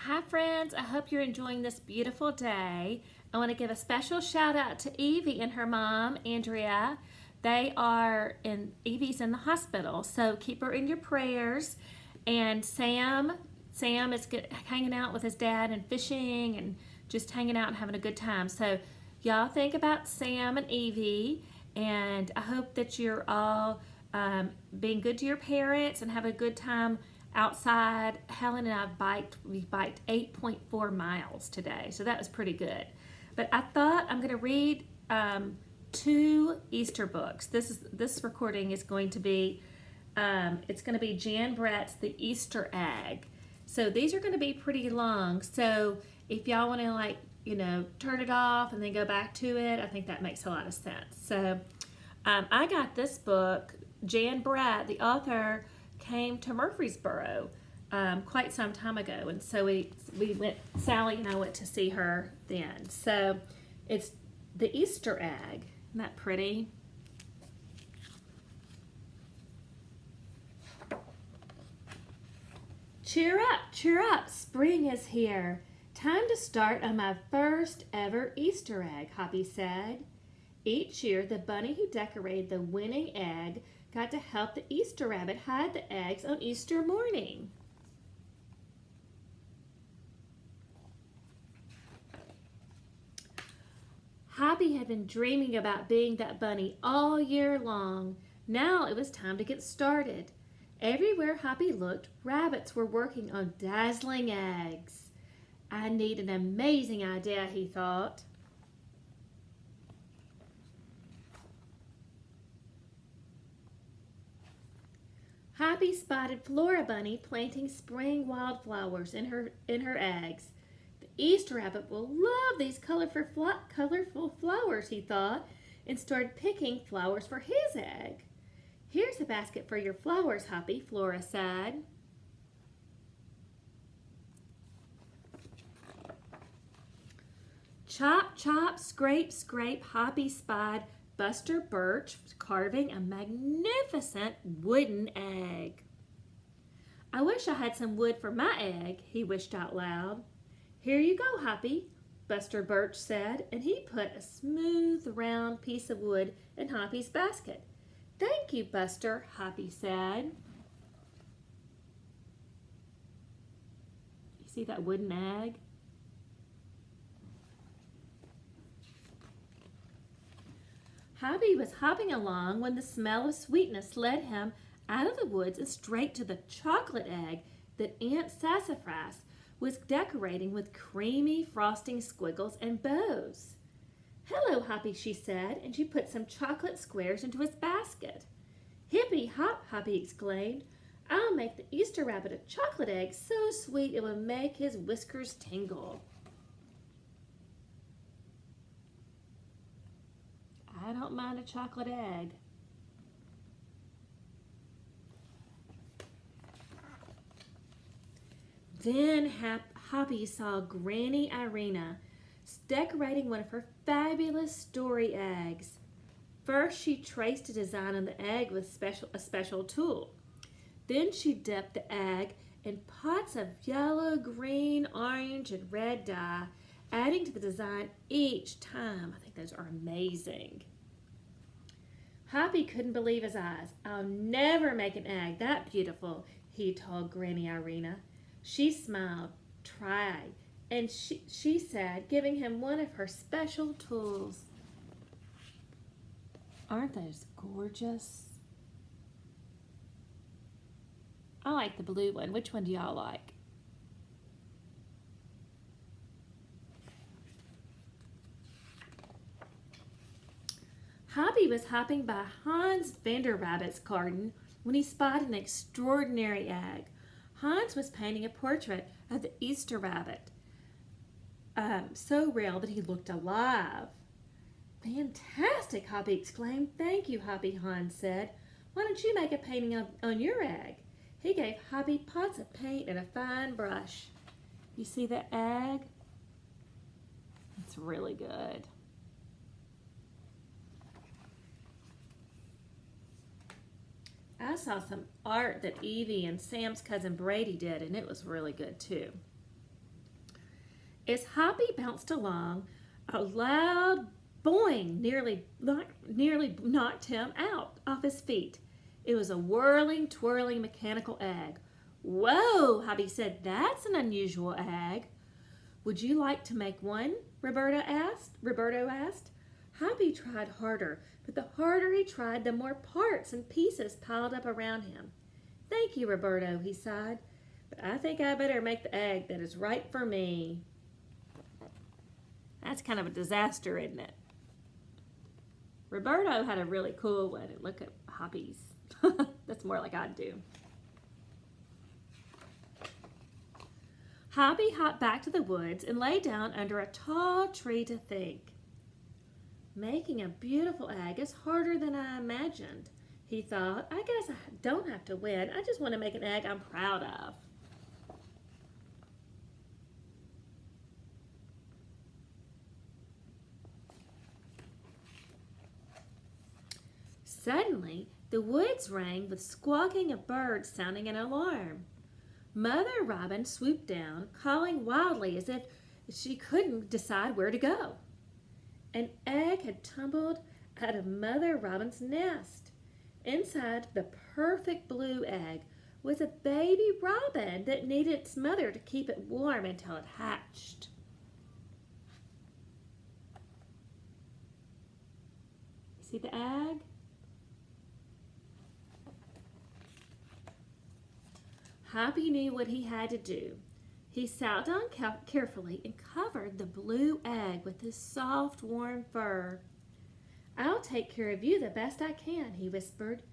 Hi friends, I hope you're enjoying this beautiful day. I want to give a special shout out to Evie and her mom, Andrea. Evie's in the hospital, so keep her in your prayers. And Sam is hanging out with his dad and fishing and just hanging out and having a good time. So y'all think about Sam and Evie, and I hope that you're all being good to your parents and have a good time outside. Helen and we biked 8.4 miles today, so that was pretty good. But I thought I'm going to read two Easter books. This recording is going to be it's going to be Jan Brett's The Easter Egg. So these are going to be pretty long. So if y'all want to turn it off and then go back to it, I think that makes a lot of sense. So I got this book. Jan Brett, the author, came to Murfreesboro quite some time ago, and so Sally and I went to see her then. So it's The Easter Egg. Isn't that pretty? Cheer up, spring is here. Time to start on my first ever Easter egg, Hoppy said. Each year, the bunny who decorated the winning egg got to help the Easter rabbit hide the eggs on Easter morning. Hoppy had been dreaming about being that bunny all year long. Now it was time to get started. Everywhere Hoppy looked, rabbits were working on dazzling eggs. I need an amazing idea, he thought. Hoppy spotted Flora Bunny planting spring wildflowers in her eggs. The Easter rabbit will love these colorful flowers, he thought, and started picking flowers for his egg. Here's a basket for your flowers, Hoppy, Flora said. Chop, chop, scrape, scrape, Hoppy spied Buster Birch carving a magnificent wooden egg. I wish I had some wood for my egg, he wished out loud. Here you go, Hoppy, Buster Birch said, and he put a smooth, round piece of wood in Hoppy's basket. Thank you, Buster, Hoppy said. You see that wooden egg? Hoppy was hopping along when the smell of sweetness led him out of the woods and straight to the chocolate egg that Aunt Sassafras was decorating with creamy frosting squiggles and bows. Hello, Hoppy, she said, and she put some chocolate squares into his basket. Hippy hop, Hoppy exclaimed. I'll make the Easter rabbit a chocolate egg so sweet it will make his whiskers tingle. I don't mind a chocolate egg. Then Hoppy saw Granny Irena decorating one of her fabulous story eggs. First, she traced a design on the egg with a special tool. Then she dipped the egg in pots of yellow, green, orange, and red dye, adding to the design each time. I think those are amazing. Hoppy couldn't believe his eyes. I'll never make an egg that beautiful, he told Granny Irena. She smiled. Try, and she said, giving him one of her special tools. Aren't those gorgeous? I like the blue one. Which one do y'all like? Hoppy was hopping by Hans Vanderrabbit's garden when he spotted an extraordinary egg. Hans was painting a portrait of the Easter rabbit, so real that he looked alive. Fantastic, Hoppy exclaimed. Thank you, Hoppy, Hans said. Why don't you make a painting on your egg? He gave Hoppy pots of paint and a fine brush. You see the egg? It's really good. I saw some art that Evie and Sam's cousin Brady did, and it was really good too. As Hoppy bounced along, a loud boing nearly knocked him out off his feet. It was a whirling, twirling mechanical egg. Whoa, Hoppy said, that's an unusual egg. Would you like to make one? Roberto asked. Hoppy tried harder, but the harder he tried, the more parts and pieces piled up around him. Thank you, Roberto, he sighed, but I think I better make the egg that is right for me. That's kind of a disaster, isn't it? Roberto had a really cool one. Look at Hoppy's. That's more like I'd do. Hoppy hopped back to the woods and lay down under a tall tree to think. Making a beautiful egg is harder than I imagined, he thought. I guess I don't have to win. I just want to make an egg I'm proud of. Suddenly, the woods rang with squawking of birds sounding an alarm. Mother Robin swooped down, calling wildly as if she couldn't decide where to go. An egg had tumbled out of Mother Robin's nest. Inside the perfect blue egg was a baby robin that needed its mother to keep it warm until it hatched. See the egg? Hoppy knew what he had to do. He sat down carefully and covered the blue egg with his soft, warm fur. I'll take care of you the best I can, he whispered.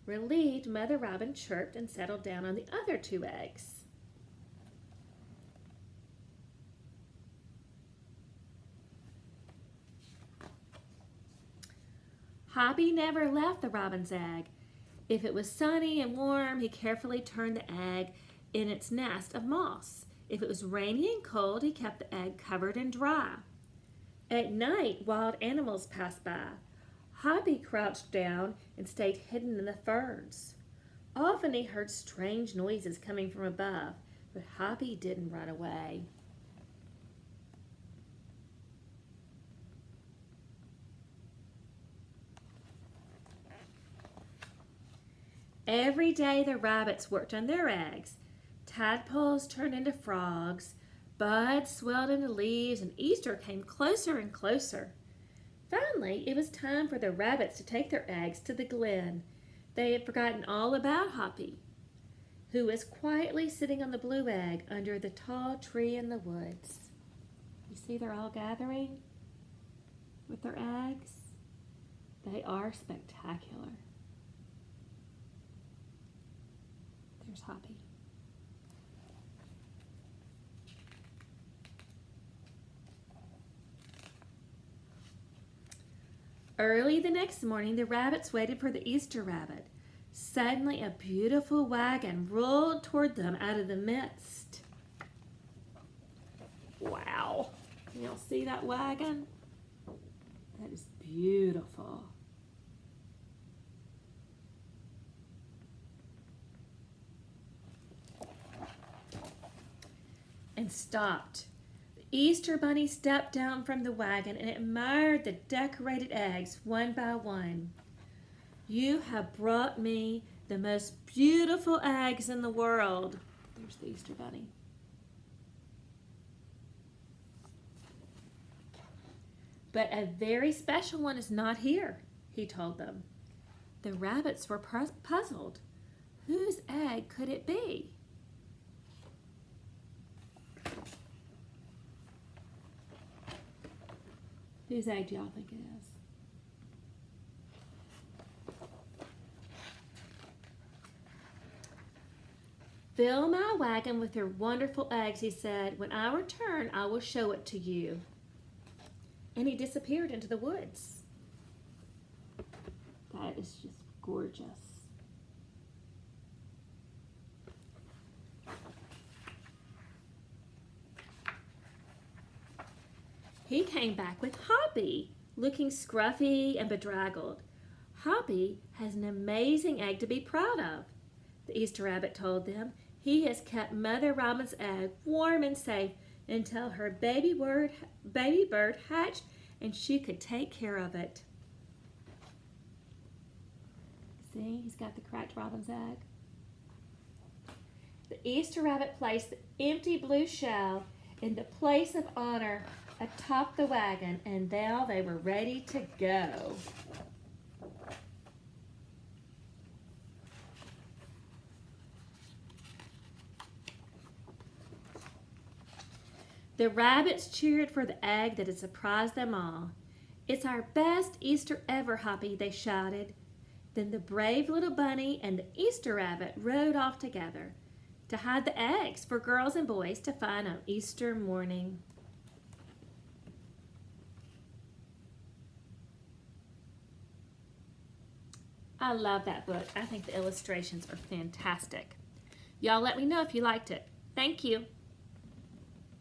Relieved, Mother Robin chirped and settled down on the other 2 eggs. Hoppy never left the robin's egg. If it was sunny and warm, he carefully turned the egg in its nest of moss. If it was rainy and cold, he kept the egg covered and dry. At night, wild animals passed by. Hoppy crouched down and stayed hidden in the ferns. Often he heard strange noises coming from above, but Hoppy didn't run away. Every day the rabbits worked on their eggs. Tadpoles turned into frogs, buds swelled into leaves, and Easter came closer and closer. Finally, it was time for the rabbits to take their eggs to the glen. They had forgotten all about Hoppy, who was quietly sitting on the blue egg under the tall tree in the woods. You see they're all gathering with their eggs? They are spectacular. There's Hoppy. Early the next morning, the rabbits waited for the Easter rabbit. Suddenly, a beautiful wagon rolled toward them out of the mist. Wow. Can y'all see that wagon? That is beautiful. And stopped. The Easter Bunny stepped down from the wagon and admired the decorated eggs one by one. You have brought me the most beautiful eggs in the world. There's the Easter Bunny. But a very special one is not here, he told them. The rabbits were puzzled. Whose egg could it be? Whose egg do y'all think it is? Fill my wagon with your wonderful eggs, he said. When I return, I will show it to you. And he disappeared into the woods. That is just gorgeous. He came back with Hoppy, looking scruffy and bedraggled. Hoppy has an amazing egg to be proud of, the Easter Rabbit told them. He has kept Mother Robin's egg warm and safe until her baby bird hatched and she could take care of it. See, he's got the cracked robin's egg. The Easter rabbit placed the empty blue shell in the place of honor atop the wagon, and now they were ready to go. The rabbits cheered for the egg that had surprised them all. "It's our best Easter ever, Hoppy," they shouted. Then the brave little bunny and the Easter rabbit rode off together to hide the eggs for girls and boys to find on Easter morning. I love that book. I think the illustrations are fantastic. Y'all let me know if you liked it. Thank you.